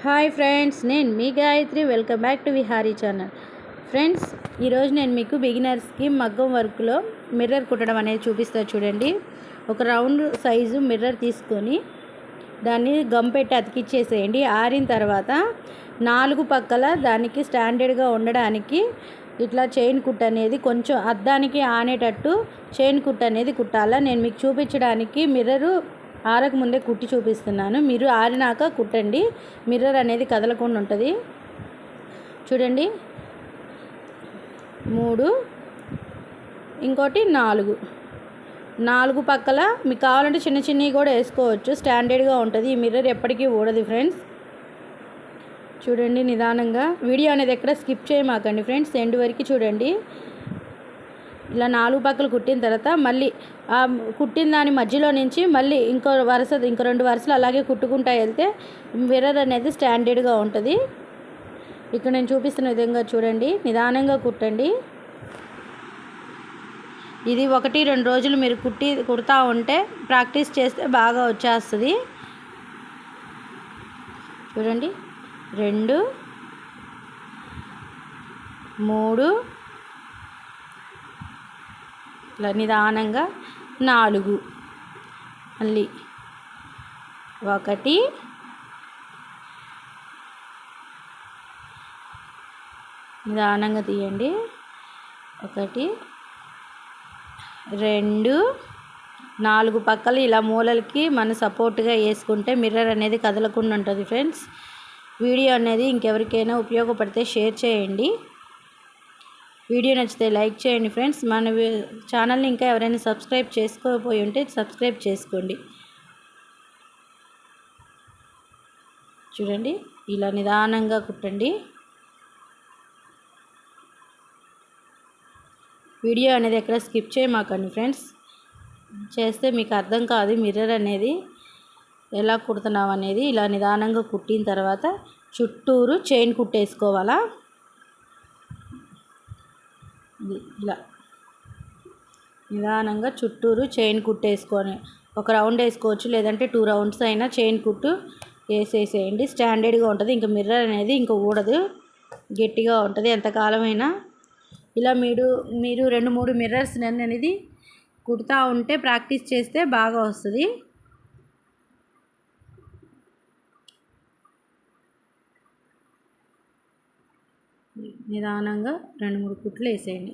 Hi friends, నేను మీ Gayatri. Welcome back to Vihari channel. Friends, ఈరోజు నేను మీకు బిగినర్స్కి మగ్గం వర్క్లో మిర్రర్ కుట్టడం అనేది చూపిస్తా. చూడండి, ఒక రౌండ్ సైజు మిర్రర్ తీసుకొని దాన్ని గమ్ పెట్టి అతికిచ్చేసేయండి. ఆరిన తర్వాత 4 పక్కల దానికి స్టాండర్డ్గా ఉండడానికి ఇట్లా చైన్ కుట్ అనేది కొంచెం అద్దానికి ఆనేటట్టు చైన్ కుట్ అనేది కుట్టాలా. నేను మీకు చూపించడానికి మిర్రరు ఆరక ముందే కుట్టి చూపిస్తున్నాను. మీరు ఆరినాక కుట్టండి, మిర్రర్ అనేది కదలకుండా ఉంటుంది. చూడండి, 3, ఇంకోటి 4 పక్కల మీకు కావాలంటే చిన్న చిన్నవి కూడా వేసుకోవచ్చు. స్టాండర్డ్గా ఉంటుంది. ఈ మిర్రర్ ఎప్పటికీ ఊడదు ఫ్రెండ్స్. చూడండి, నిదానంగా వీడియో అనేది ఎక్కడ స్కిప్ చేయమాకండి ఫ్రెండ్స్, ఎండ్ వరకు చూడండి. ఇలా 4 పక్కలు కుట్టిన తర్వాత మళ్ళీ ఆ కుట్టిన దాని మధ్యలో నుంచి మళ్ళీ ఇంకో 2 వరుసలు అలాగే కుట్టుకుంటూ వెళ్తే మిర్రర్ అనేది స్టాండర్డ్గా ఉంటుంది. ఇక్కడ నేను చూపిస్తున్న విధంగా చూడండి, నిదానంగా కుట్టండి. ఇది 1-2 రోజులు మీరు కుడతా ఉంటే ప్రాక్టీస్ చేస్తే బాగా వచ్చేస్తుంది. చూడండి, 2, 3, ఇట్లా నిదానంగా 4, మళ్ళీ 1, నిదానంగా తీయండి. 1, 2, 4 పక్కలు ఇలా మూలలకి మన సపోర్ట్గా వేసుకుంటే మిర్రర్ అనేది కదలకుండా ఉంటుంది ఫ్రెండ్స్. వీడియో అనేది ఇంకెవరికైనా ఉపయోగపడితే షేర్ చేయండి. వీడియో నచ్చితే లైక్ చేయండి ఫ్రెండ్స్. మన ఛానల్ని ఇంకా ఎవరైనా సబ్స్క్రైబ్ చేసుకోకపోయి ఉంటే సబ్స్క్రైబ్ చేసుకోండి. చూడండి, ఇలా నిదానంగా కుట్టండి. వీడియో అనేది ఎక్కడ స్కిప్ చేయమాకండి ఫ్రెండ్స్. చేస్తే మీకు అర్థం కాదు మిర్రర్ అనేది ఎలా కుడుతున్నాం అనేది. ఇలా నిదానంగా కుట్టిన తర్వాత చుట్టూరు చైన్ కుట్టేసుకోవాలా. ఇలా నిదానంగా చుట్టూరు చైన్ కుట్టేసుకొని ఒక రౌండ్ వేసుకోవచ్చు, లేదంటే 2 రౌండ్స్ అయినా చైన్ కుట్టు వేసేసేయండి. స్టాండర్డ్గా ఉంటుంది. ఇంకా మిర్రర్ అనేది ఇంకా ఊడదు, గట్టిగా ఉంటుంది ఎంతకాలమైనా. ఇలా మీరు 2-3 మిర్రర్స్ అనేది కుడతా ఉంటే ప్రాక్టీస్ చేస్తే బాగా వస్తుంది. నిదానంగా 2-3 కుట్లు వేసేయండి.